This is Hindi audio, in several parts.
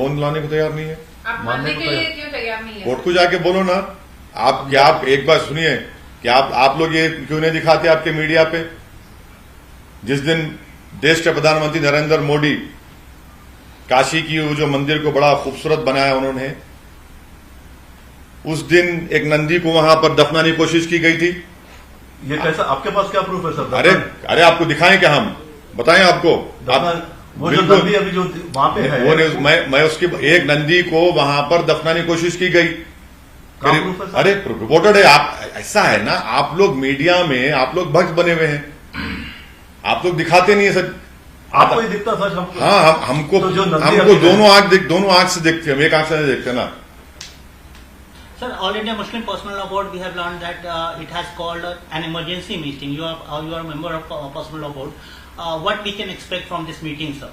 फोन लाने को तैयार नहीं है। आप मानने के लिए क्यों तैयार नहीं है? कोर्ट को जाके बोलो ना। आप क्या, आप एक बात सुनिए कि आप लोग ये क्यों नहीं दिखाते आपके मीडिया पे? जिस दिन देश के प्रधानमंत्री नरेंद्र मोदी काशी की वो जो मंदिर को बड़ा खूबसूरत बनाया उन्होंने, उस दिन एक नंदी को वहां पर दफनाने की कोशिश की गई थी। ये कैसा, आपके पास क्या प्रूफ है सर? अरे आपको दिखाएं क्या, हम बताएं आपको? वो जो नंदी अभी जो वहां पे है, वो मैं उसकी एक नंदी को वहां पर दफनाने की कोशिश की गई। अरे रिपोर्टेड है। आप ऐसा है ना, आप लोग मीडिया में आप लोग भक्त बने हुए हैं, आप लोग दिखाते नहीं है सर। आपको ही दिखता सच हमको? हाँ, हमको तो हमको दोनों आंख से देखते हैं, हम एक आंख से नहीं देखते ना। Sir, All India Muslim Personal Law Board, we have learned that it has called an emergency meeting. You are a member of Personal Law Board. What we can expect from this meeting, sir?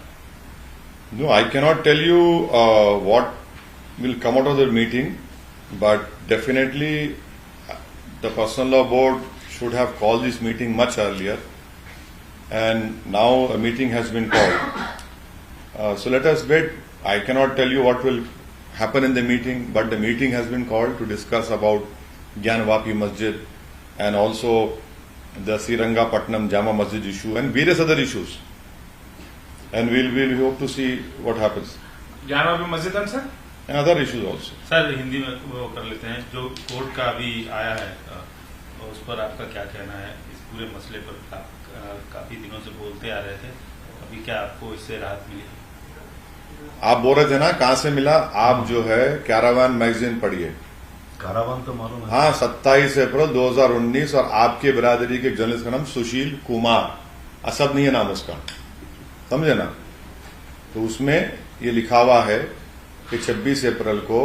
No, I cannot tell you what will come out of the meeting, but definitely the Personal Law Board should have called this meeting much earlier, and now a meeting has been called. So let us wait. I cannot tell you what will happen in the meeting, but the meeting has been called to discuss about Gyanvapi Masjid and also the Srirangapatnam Jama Masjid issue and various other issues. And we'll hope to see what happens. Gyanvapi Masjid and sir? And other issues also. Sir Hindi में वो कर लेते हैं, जो कोर्ट का अभी आया है उस पर आपका क्या कहना है? इस पूरे मसले पर आप काफी दिनों से बोलते आ रहे थे, अभी क्या आपको इससे राहत मिली? आप बोल रहे थे ना कहां से मिला? आप जो है कैरावान मैगजीन पढ़िए। कैरावान तो मालूम है। हाँ, 27 अप्रैल 2019, और आपके बिरादरी के जर्नलिस्ट का नाम सुशील कुमार, असद नहीं है नाम उसका, समझे ना? तो उसमें ये लिखा हुआ है कि 26 अप्रैल को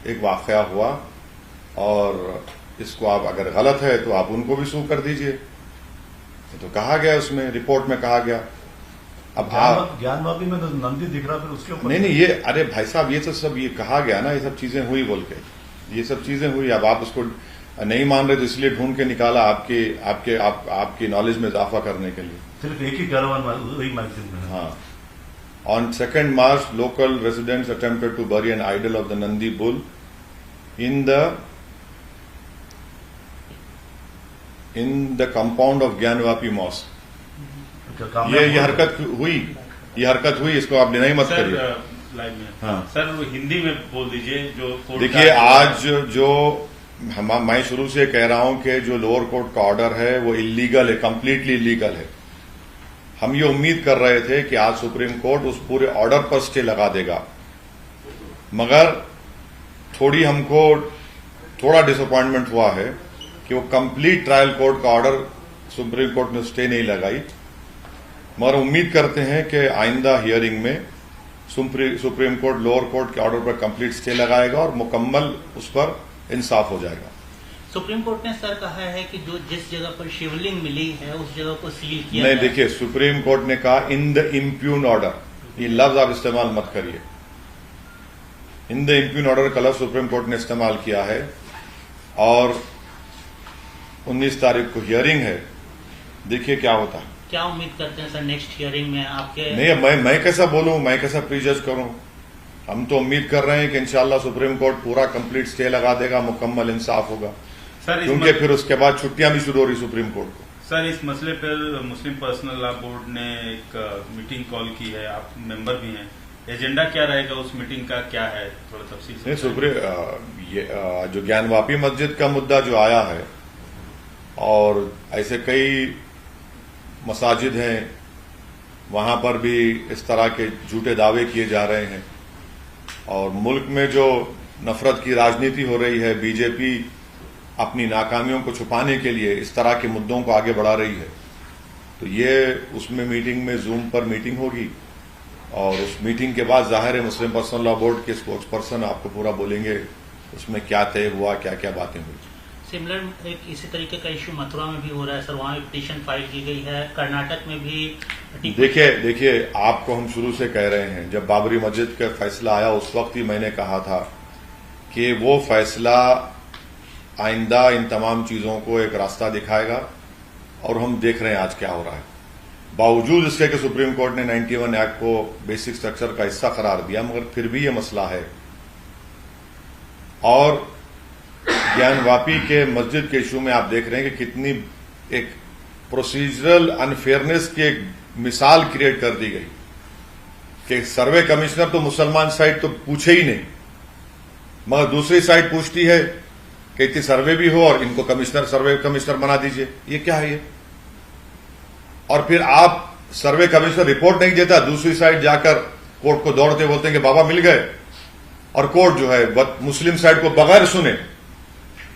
एक वाकया हुआ, और इसको आप अगर गलत है तो आप उनको भी सू कर दीजिए। तो कहा गया उसमें, रिपोर्ट में कहा गया। अब ज्ञानवापी में तो नंदी दिख रहा, फिर उसके ऊपर नहीं, ये अरे भाई साहब, ये तो सब ये कहा गया ना, ये सब चीजें हुई बोल के, ये सब चीजें हुई। अब आप उसको नहीं मान रहे तो इसलिए ढूंढ के निकाला आपकी नॉलेज में इजाफा करने के लिए। सिर्फ एक ही कैरावान वही मैगजीन में। हाँ। On 2nd March, local residents attempted to bury an idol of the Nandi bull in the compound of Gyanvapi Mosque. ये हरकत हुई, इसको आप डिनाई मत करिए। लाइव में हाँ। सर हिंदी में बोल दीजिए जो कोर्ट। देखिए, आज जो मैं शुरू से कह रहा हूं कि जो लोअर कोर्ट का ऑर्डर है वो इलीगल है, कंप्लीटली इलीगल है। हम ये उम्मीद कर रहे थे कि आज सुप्रीम कोर्ट उस पूरे ऑर्डर पर स्टे लगा देगा, मगर हमको थोड़ा डिसअपॉइंटमेंट हुआ है कि वो कंप्लीट ट्रायल कोर्ट का ऑर्डर सुप्रीम कोर्ट ने स्टे नहीं लगाई। मगर उम्मीद करते हैं कि आइंदा हियरिंग में सुप्रीम कोर्ट लोअर कोर्ट के ऑर्डर पर कंप्लीट स्टे लगाएगा और मुकम्मल उस पर इंसाफ हो जाएगा। सुप्रीम कोर्ट ने सर कहा है कि जो जिस जगह पर शिवलिंग मिली है उस जगह को सील किया नहीं, देखिए, सुप्रीम कोर्ट ने कहा इन द इम्प्यून ऑर्डर, ये लफ्ज आप इस्तेमाल मत करिए। इन द इम्प्यून ऑर्डर का लफ्ज सुप्रीम कोर्ट ने इस्तेमाल किया है, और 19 तारीख को हियरिंग है, देखिए क्या होता है। क्या उम्मीद करते हैं सर नेक्स्ट हियरिंग में आपके? नहीं, मैं कैसा बोलूं, मैं कैसा प्रीजज करूं? हम तो उम्मीद कर रहे हैं कि इंशाल्लाह सुप्रीम कोर्ट पूरा कंप्लीट स्टे लगा देगा, मुकम्मल इंसाफ होगा, क्योंकि फिर उसके बाद छुट्टियां भी शुरू हो रही सुप्रीम कोर्ट को। सर इस मसले पर मुस्लिम पर्सनल लॉ बोर्ड ने एक मीटिंग कॉल की है, आप मेंबर भी हैं, एजेंडा क्या रहेगा उस मीटिंग का, क्या है थोड़ा तफसील से? सुप्रीम जो ज्ञानवापी मस्जिद का मुद्दा जो आया है, और ऐसे कई मसाजिद हैं वहां पर भी इस तरह के झूठे दावे किए जा रहे हैं, और मुल्क में जो नफरत की राजनीति हो रही है, बीजेपी अपनी नाकामियों को छुपाने के लिए इस तरह के मुद्दों को आगे बढ़ा रही है। तो ये उसमें मीटिंग में जूम पर मीटिंग होगी, और उस मीटिंग के बाद जाहिर है मुस्लिम पर्सनल लॉ बोर्ड के स्पोक्स पर्सन आपको पूरा बोलेंगे उसमें क्या तय हुआ, क्या क्या बातें हुई। सिमिलर एक इसी तरीके का इश्यू मथुरा में भी हो रहा है सर, वहां पिटीशन फाइल की गई है, कर्नाटक में भी। देखिए, आपको हम शुरू से कह रहे हैं, जब बाबरी मस्जिद का फैसला आया उस वक्त ही मैंने कहा था कि वो फैसला आइंदा इन तमाम चीजों को एक रास्ता दिखाएगा, और हम देख रहे हैं आज क्या हो रहा है। बावजूद इसके कि सुप्रीम कोर्ट ने 91 एक्ट को बेसिक स्ट्रक्चर का हिस्सा करार दिया, मगर फिर भी यह मसला है। और ज्ञानवापी के मस्जिद के इशू में आप देख रहे हैं कि कितनी एक प्रोसीजरल अनफेयरनेस की एक मिसाल क्रिएट कर दी गई कि सर्वे कमिश्नर तो मुसलमान साइड तो पूछे ही नहीं, मगर दूसरी साइड पूछती है कि इतनी सर्वे भी हो और इनको सर्वे कमिश्नर बना दीजिए। ये क्या है ये? और फिर आप सर्वे कमिश्नर रिपोर्ट नहीं देता, दूसरी साइड जाकर कोर्ट को दौड़ते बोलते हैं कि बाबा मिल गए, और कोर्ट जो है मुस्लिम साइड को बगैर सुने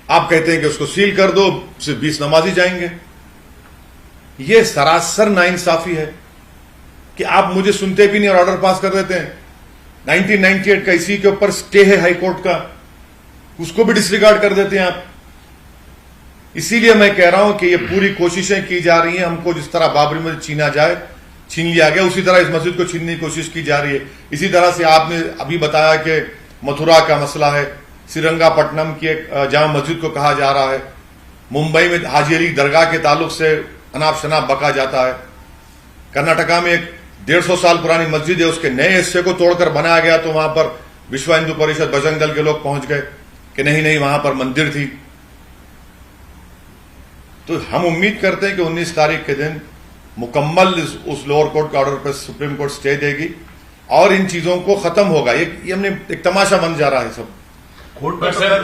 आप कहते हैं कि उसको सील कर दो, सिर्फ 20 नमाजी जाएंगे। यह सरासर नाइंसाफी है कि आप मुझे सुनते भी नहीं और ऑर्डर पास कर देते हैं। 1998 का इसी के ऊपर स्टे है हाई कोर्ट का, उसको भी डिसरिगार्ड कर देते हैं आप। इसीलिए मैं कह रहा हूं कि ये पूरी कोशिशें की जा रही हैं, हमको जिस तरह बाबरी मस्जिद छीन लिया गया, उसी तरह इस मस्जिद को छीनने की कोशिश की जा रही है। इसी तरह से आपने अभी बताया कि मथुरा का मसला है, श्रीरंगापट्टनम की एक जामा मस्जिद को कहा जा रहा है, मुंबई में हाजी अली दरगाह के ताल्लुक से अनाप शनाप बका जाता है, कर्नाटका में एक 150 साल पुरानी मस्जिद है, उसके नए हिस्से को तोड़कर बनाया गया तो वहां पर विश्व हिंदू परिषद बजरंग दल के लोग पहुंच गए कि नहीं वहां पर मंदिर थी। तो हम उम्मीद करते हैं कि 19 तारीख के दिन मुकम्मल उस लोअर कोर्ट के ऑर्डर पर सुप्रीम कोर्ट स्टे देगी और इन चीजों को खत्म होगा। ये हमने एक तमाशा बन जा रहा है सब। कोर्ट का सर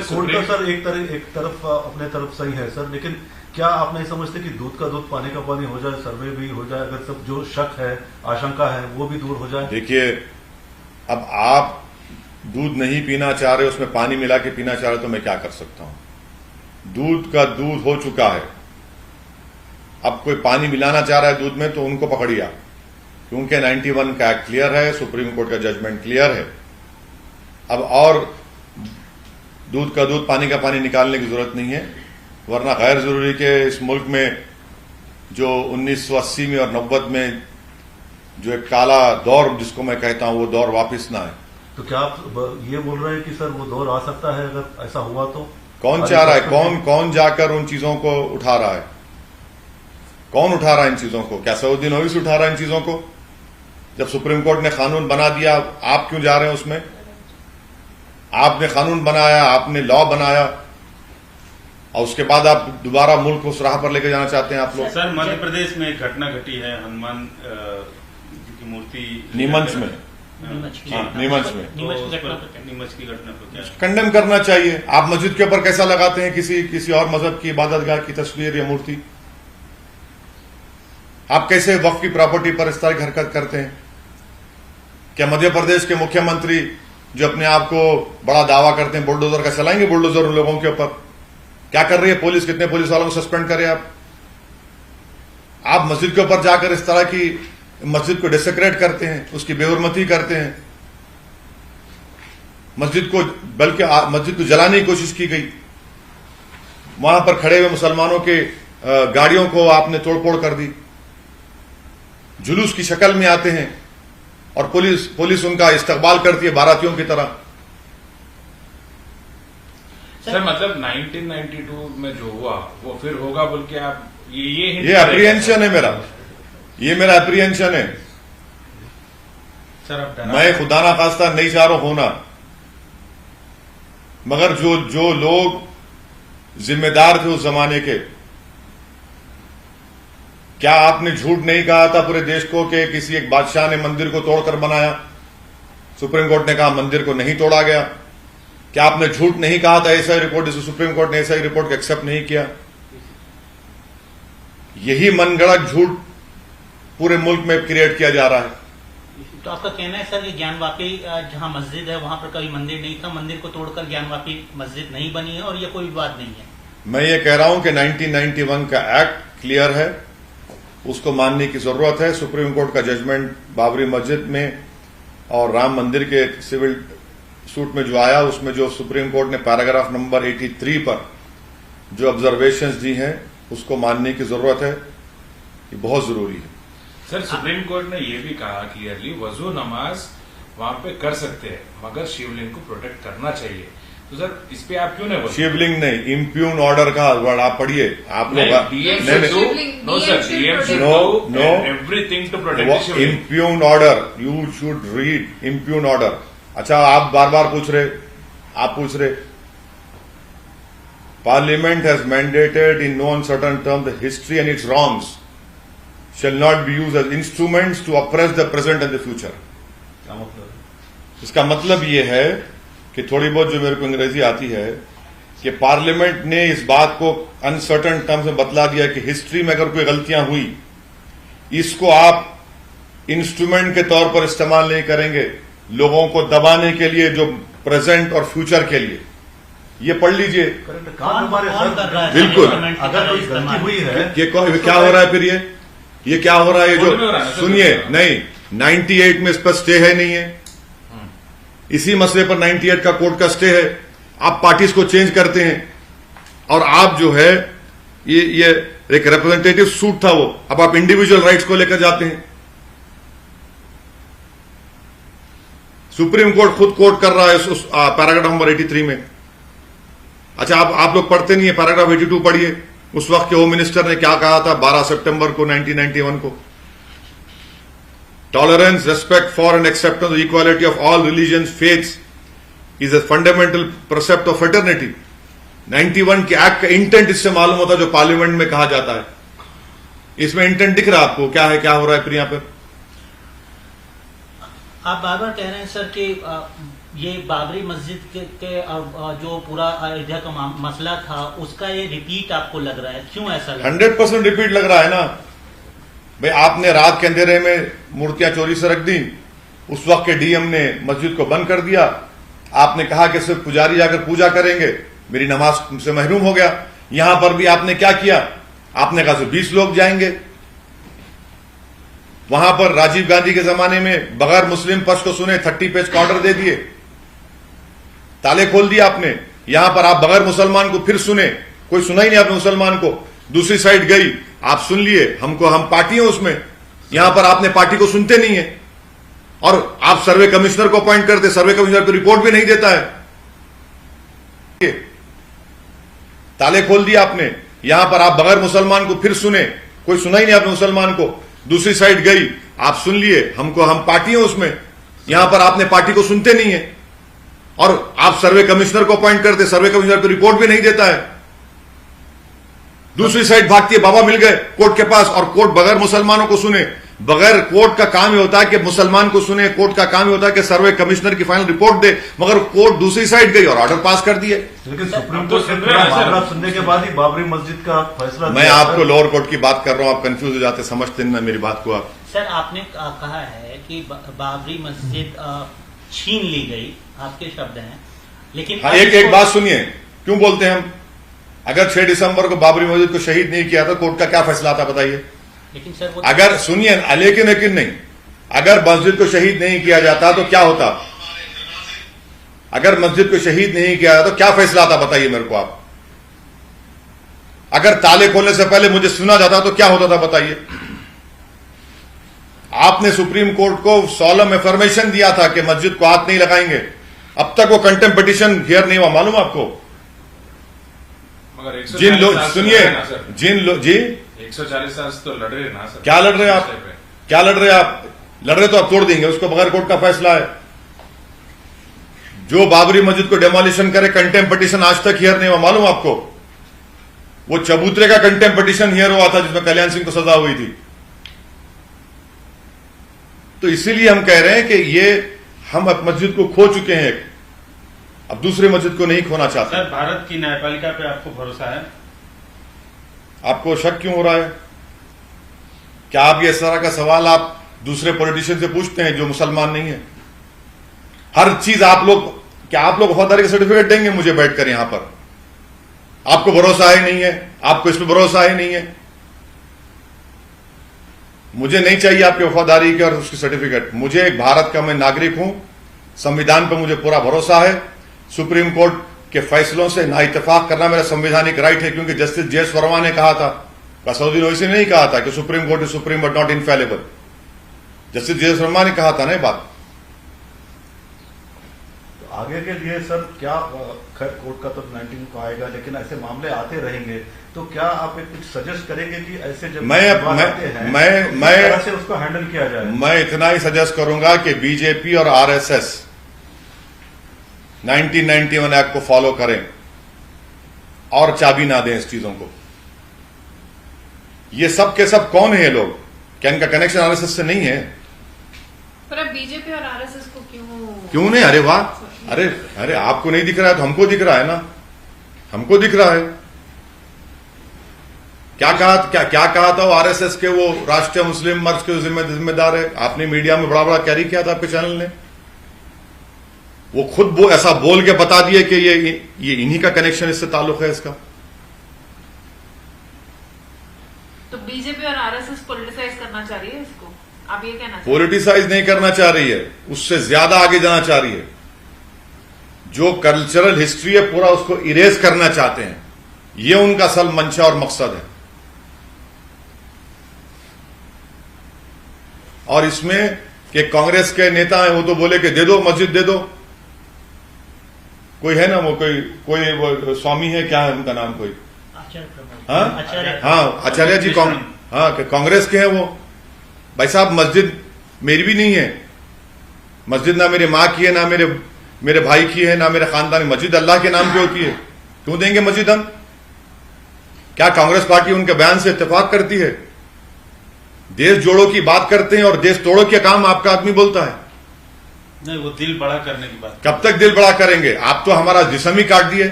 एक तरफ अपने तरफ सही है सर, लेकिन क्या आप नहीं समझते कि दूध का दूध पानी का पानी हो जाए, सर्वे भी हो जाए, अगर सब जो शक है आशंका है वो भी दूर हो जाए? देखिए, अब आप दूध नहीं पीना चाह रहे, उसमें पानी मिला के पीना चाह रहे, तो मैं क्या कर सकता हूं? दूध का दूध हो चुका है, अब कोई पानी मिलाना चाह रहा है दूध में तो उनको पकड़िए, क्योंकि 91 का एक्ट क्लियर है, सुप्रीम कोर्ट का जजमेंट क्लियर है। अब और दूध का दूध पानी का पानी निकालने की जरूरत नहीं है, वरना गैर जरूरी के इस मुल्क में जो 1980 में और 90 में जो एक काला दौर जिसको मैं कहता हूं, वो दौर वापस ना आए। तो क्या आप ये बोल रहे हैं कि सर वो दौर आ सकता है अगर ऐसा हुआ तो? कौन चाह रहा है? कौन जाकर उन चीजों को उठा रहा है? कौन उठा रहा है इन चीजों को? क्या सऊदीन ओवैसी उठा रहा है इन चीजों को? जब सुप्रीम कोर्ट ने कानून बना दिया, आप क्यों जा रहे हैं उसमें? आपने कानून बनाया, आपने लॉ बनाया, और उसके बाद आप दोबारा मुल्क को उस राह पर लेकर जाना चाहते हैं आप लोग। सर, मध्य प्रदेश में एक घटना घटी है, हनुमान जी की मूर्ति नीमच में, नीमच की घटना को क्या कंडेम करना चाहिए। आप मस्जिद के ऊपर कैसा लगाते हैं किसी और मजहब की इबादतगाह की तस्वीर या मूर्ति? आप कैसे वक्फ की प्रॉपर्टी पर इस तरह की हरकत करते हैं? क्या मध्य प्रदेश के मुख्यमंत्री जो अपने आप को बड़ा दावा करते हैं बुलडोजर का, चलाएंगे बुलडोजर उन लोगों के ऊपर? क्या कर रही है पुलिस? कितने पुलिस वालों को सस्पेंड करे आप मस्जिद के ऊपर जाकर इस तरह की मस्जिद को डिसेक्रेट करते हैं, उसकी बेहुरमती करते हैं। मस्जिद को जलाने की कोशिश की गई, वहां पर खड़े हुए मुसलमानों के गाड़ियों को आपने तोड़फोड़ कर दी, जुलूस की शक्ल में आते हैं और पुलिस उनका इस्तकबाल करती है बारातियों की तरह। सर, मतलब 1992 में जो हुआ वो फिर होगा बोल के आप ये अप्रीहेंशन है मेरा अप्रीहेंशन है सर। अब मैं खुदा ना खास्ता नहीं चाह रहा होना, मगर जो लोग जिम्मेदार थे उस जमाने के, क्या आपने झूठ नहीं कहा था पूरे देश को कि किसी एक बादशाह ने मंदिर को तोड़कर बनाया? सुप्रीम कोर्ट ने कहा मंदिर को नहीं तोड़ा गया। क्या आपने झूठ नहीं कहा था? ऐसा ही रिपोर्ट, जिसे सुप्रीम कोर्ट ने ऐसा ही रिपोर्ट को एक्सेप्ट नहीं किया। यही मनगढ़ंत झूठ पूरे मुल्क में क्रिएट किया जा रहा है। तो आपका कहना है सर, ये ज्ञानवापी जहां मस्जिद है वहां पर कभी मंदिर नहीं था, मंदिर को तोड़कर ज्ञानवापी मस्जिद नहीं बनी है और ये कोई विवाद नहीं है? मैं ये कह रहा हूं कि 1991 का एक्ट क्लियर है, उसको मानने की जरूरत है। सुप्रीम कोर्ट का जजमेंट बाबरी मस्जिद में और राम मंदिर के सिविल सूट में जो आया, उसमें जो सुप्रीम कोर्ट ने पैराग्राफ नंबर 83 पर जो ऑब्जर्वेशंस दी हैं, उसको मानने की जरूरत है। ये बहुत जरूरी है। सर, सुप्रीम कोर्ट ने यह भी कहा क्लियरली, वजू नमाज वहां पे कर सकते हैं मगर शिवलिंग को प्रोटेक्ट करना चाहिए। तो सर इस पे आप क्यों नहीं बोलते? शिवलिंग नहीं, इम्प्यून ऑर्डर का वर्ड आप पढ़िए, आप लोग DM नहीं, should do, no sir, DM should do everything to protect the Shivling. Impugned order, you should read impugned order. अच्छा, आप बार बार पूछ रहे parliament has mandated in no uncertain term the history and its wrongs shall not be used as instruments to oppress the present and the future. क्या मतलब? इसका मतलब ये है कि थोड़ी बहुत जो मेरे को अंग्रेजी आती है कि पार्लियामेंट ने इस बात को अनसर्टन टर्म्स में बतला दिया कि हिस्ट्री में अगर कोई गलतियां हुई, इसको आप इंस्ट्रूमेंट के तौर पर इस्तेमाल नहीं करेंगे लोगों को दबाने के लिए, जो प्रेजेंट और फ्यूचर के लिए. ये पढ़ लीजिए. बिल्कुल. अगर कोई गलती हुई है, ये क्या हो रहा है फिर? ये क्या हो रहा है? जो सुनिए, नहीं 98 में इस पर स्टे है, नहीं है. इसी मसले पर 98 का कोर्ट का स्टे है. आप पार्टीज को चेंज करते हैं और आप जो है ये एक रिप्रेजेंटेटिव सूट था वो, अब आप इंडिविजुअल राइट्स को लेकर जाते हैं. सुप्रीम कोर्ट खुद कोर्ट कर रहा है उस पैराग्राफ नंबर 83 में. अच्छा, आप लोग पढ़ते नहीं है, पैराग्राफ 82 पढ़िए. उस वक्त के होम मिनिस्टर ने क्या कहा था 12 सितंबर को 1991 को? Tolerance, respect for and acceptance of equality of all religions, faiths is a fundamental precept of fraternity. 91 के एक्ट का इंटेंट इससे मालूम होता है जो पार्लियामेंट में कहा जाता है. इसमें इंटेंट दिख रहा है आपको? क्या है, क्या हो रहा है फिर यहां पर? आप बार बार कह रहे हैं सर कि ये बाबरी मस्जिद के जो पूरा अयोध्या का मसला था उसका ये रिपीट आपको लग रहा है, क्यों ऐसा लग रहा है? 100% रिपीट लग रहा है ना भाई. आपने रात के अंधेरे में मूर्तियां चोरी से रख दी, उस वक्त के डीएम ने मस्जिद को बंद कर दिया. आपने कहा कि सिर्फ पुजारी जाकर पूजा करेंगे, मेरी नमाज से महरूम हो गया. यहां पर भी आपने क्या किया? आपने कहा सिर्फ 20 लोग जाएंगे. वहां पर राजीव गांधी के जमाने में बगैर मुस्लिम पक्ष को सुने 30 पेज का ऑर्डर दे दिए, ताले खोल दिए आपने. यहां पर आप बगैर मुसलमान को फिर सुने, कोई सुना ही नहीं आपने मुसलमान को. दूसरी साइड गई, आप सुन लिए, हम पार्टी है उसमें. यहां पर आपने पार्टी को सुनते नहीं है और आप सर्वे कमिश्नर को अपॉइंट करते, सर्वे कमिश्नर को रिपोर्ट भी नहीं देता है. ताले खोल दिए आपने. यहां पर आप बगैर मुसलमान को फिर सुने, कोई सुना ही नहीं आपने मुसलमान को. दूसरी साइड गई, आप सुन लिए, हम पार्टी है उसमें. यहां पर आपने पार्टी को सुनते नहीं है और आप सर्वे कमिश्नर को अपॉइंट करते, सर्वे कमिश्नर को रिपोर्ट भी नहीं देता है. दूसरी साइड भागती है, बाबा मिल गए कोर्ट के पास और कोर्ट बगैर मुसलमानों को सुने. बगैर कोर्ट का काम ही होता है कि मुसलमान को सुने, कोर्ट का काम ही होता है कि सर्वे कमिश्नर की फाइनल रिपोर्ट दे. मगर कोर्ट दूसरी साइड गई और ऑर्डर पास कर दिए. लेकिन सुप्रीम कोर्ट मामला सुनने के बाद ही बाबरी मस्जिद का फैसला. मैं आपको लोअर कोर्ट की बात कर रहा हूं, आप कंफ्यूज हो जाते, समझते नहीं मेरी बात को. आप सर आपने कहा है कि बाबरी मस्जिद छीन ली गई, आपके शब्द हैं, लेकिन एक बात सुनिए, क्यों बोलते हैं हम? अगर 6 दिसंबर को बाबरी मस्जिद को शहीद नहीं किया तो कोर्ट का क्या फैसला आता बताइए? लेकिन सर वो अगर सुनिए, लेकिन नहीं, अगर मस्जिद को शहीद नहीं किया जाता तो क्या होता? अगर मस्जिद को शहीद नहीं किया तो क्या फैसला आता बताइए मेरे को आप? अगर ताले खोलने से पहले मुझे सुना जाता तो क्या होता था बताइए? आपने सुप्रीम कोर्ट को सॉलम एफर्मेशन दिया था कि मस्जिद को हाथ नहीं लगाएंगे. अब तक वो कंटेम्प्ट पिटीशन हियर नहीं हुआ, मालूम आपको? मगर जिन लोग सुनिए, जिन लोग जी 140 साल तो लड़ रहे ना सर. क्या लड़ रहे आप? क्या लड़ रहे आप? लड़ रहे तो आप तोड़ देंगे उसको, बगैर कोर्ट का फैसला है. जो बाबरी मस्जिद को डेमोलिशन करे, कंटेम्प्ट पिटीशन आज तक हियर नहीं हुआ, मालूम आपको? वो चबूतरे का कंटेम्प्ट पिटीशन हियर हुआ था जिसमें कल्याण सिंह को सजा हुई थी. तो इसीलिए हम कह रहे हैं कि ये हम अब मस्जिद को खो चुके हैं, अब दूसरे मस्जिद को नहीं खोना चाहते. सर, भारत की न्यायपालिका पे आपको भरोसा है? आपको शक क्यों हो रहा है? क्या आप ये इस तरह का सवाल आप दूसरे पॉलिटिशियन से पूछते हैं जो मुसलमान नहीं है? हर चीज आप लोग, क्या आप लोग वफादारी का सर्टिफिकेट देंगे मुझे बैठकर यहां पर? आपको भरोसा है नहीं है, आपको इस पर भरोसा है नहीं है. मुझे नहीं चाहिए आपकी वफादारी के और उसकी सर्टिफिकेट. मुझे एक भारत का मैं नागरिक हूं, संविधान पर मुझे पूरा भरोसा है. सुप्रीम कोर्ट के फैसलों से ना इत्तेफाक करना मेरा संवैधानिक राइट है, क्योंकि जस्टिस जे.एस. वर्मा ने कहा था, कसौदीन ओवैसी ने नहीं कहा था कि supreme court is supreme but not infallible. Justice JS. Verma ने कहा था ना ये बात. आगे के लिए सर क्या, खैर कोर्ट का तो 19 को आएगा, लेकिन ऐसे मामले आते रहेंगे, तो क्या आप एक कुछ सजेस्ट करेंगे कि ऐसे जब विवाद आते हैं किस तरह से उसको हैंडल किया जाए? मैं इतना ही सजेस्ट करूंगा कि बीजेपी और आरएसएस 1991 एक्ट को फॉलो करें और चाबी ना दें इस चीजों को। ये सब के सब कौन है ये लोग? क्या इनका कनेक्शन आरएसएस से नहीं है? पर अब बीजेपी और आरएसएस को क्यों नहीं? अरे वाह, अरे आपको नहीं दिख रहा है तो हमको दिख रहा है ना, हमको दिख रहा है। क्या कहा था वो आरएसएस के वो राष्ट्रीय मुस्लिम मंच के जिम्मेदार है? आपने मीडिया में बड़ा बड़ा कैरी किया था आपके चैनल ने। वो खुद वो ऐसा बोल के बता दिए कि ये इन्हीं का कनेक्शन इससे ताल्लुक है इसका। तो बीजेपी और आरएसएस पॉलिटिसाइज करना चाह रही है इसको, आप ये कहना? पॉलिटिसाइज नहीं करना चाह रही है, उससे ज्यादा आगे जाना चाह रही है। जो कल्चरल हिस्ट्री है पूरा उसको इरेज करना चाहते हैं, ये उनका असल मंशा और मकसद है। और इसमें कि कांग्रेस के नेता हैं वो तो बोले कि दे दो मस्जिद दे दो। कोई है ना वो कोई वो स्वामी है, क्या है उनका नाम, कोई आचार्य जी कांग्रेस के हैं वो। भाई साहब मस्जिद मेरी भी नहीं है, मस्जिद ना मेरे माँ की है, ना मेरे भाई की है, ना मेरे खानदान की। मस्जिद अल्लाह के नाम की होती है, क्यों देंगे मस्जिद हम? क्या कांग्रेस पार्टी उनके बयान से इत्तेफाक करती है? देश जोड़ो की बात करते हैं और देश तोड़ो के काम आपका आदमी बोलता है। नहीं, वो दिल बड़ा करने की बात। कब तक दिल बड़ा करेंगे? आप तो हमारा जिस्म ही काट दिए,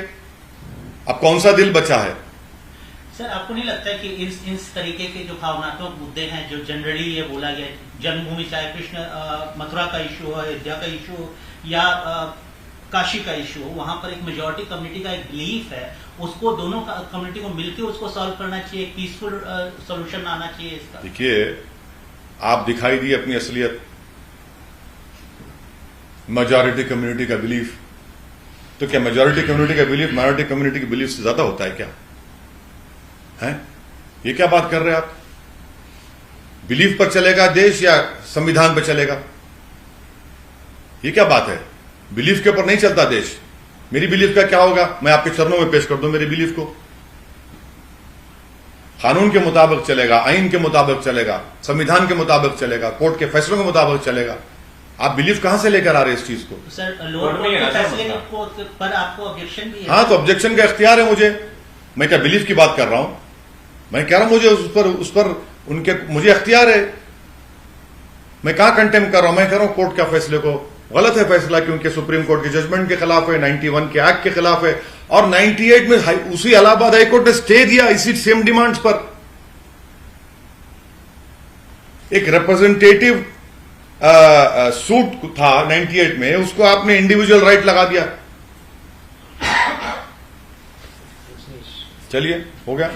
अब कौन सा दिल बचा है? सर आपको नहीं लगता है कि इस तरीके के जो भावनात्मक मुद्दे हैं जो जनरली ये बोला गया, जन्मभूमि चाहे कृष्ण मथुरा का इशू हो, अयोध्या का इशू हो या काशी का इशू हो, वहां पर एक मेजोरिटी कम्युनिटी का एक बिलीफ है, उसको दोनों कम्युनिटी को मिलकर उसको सॉल्व करना चाहिए, एक पीसफुल सोल्यूशन आना चाहिए इसका। देखिए, आप दिखाई दी अपनी असलियत, मेजोरिटी कम्युनिटी का बिलीफ। तो क्या मेजोरिटी कम्युनिटी का बिलीफ माइनॉरिटी कम्युनिटी के बिलीफ से ज्यादा होता है क्या? हैं? ये क्या बात कर रहे हैं आप? बिलीफ पर चलेगा देश या संविधान पर चलेगा? ये क्या बात है? बिलीफ के ऊपर नहीं चलता देश। मेरी बिलीफ का क्या होगा? मैं आपके चरणों में पेश कर दूं मेरे बिलीफ को। कानून के मुताबिक चलेगा, आइन के मुताबिक चलेगा, संविधान के मुताबिक चलेगा, कोर्ट के फैसलों के मुताबिक चलेगा। आप बिलीफ कहां से लेकर आ रहे हैं इस चीज को? सर लोअर कोर्ट के फैसले पर आपको ऑब्जेक्शन भी है? हाँ, तो ऑब्जेक्शन का इख्तियार है मुझे। मैं क्या बिलीफ की बात कर रहा हूं? मैं कह रहा हूं मुझे उस पर उनके मुझे इख्तियार है। मैं कहां कंटेम कर रहा हूं? मैं कह रहा हूं कोर्ट के फैसले को गलत है फैसला, क्योंकि सुप्रीम कोर्ट के जजमेंट के खिलाफ है, 91 के एक्ट के खिलाफ है। और 98 में उसी इलाहाबाद हाईकोर्ट ने स्टे दिया इसी सेम डिमांड्स पर। एक रिप्रेजेंटेटिव सूट था 98 में, उसको आपने इंडिविजुअल राइट लगा दिया। चलिए, हो गया।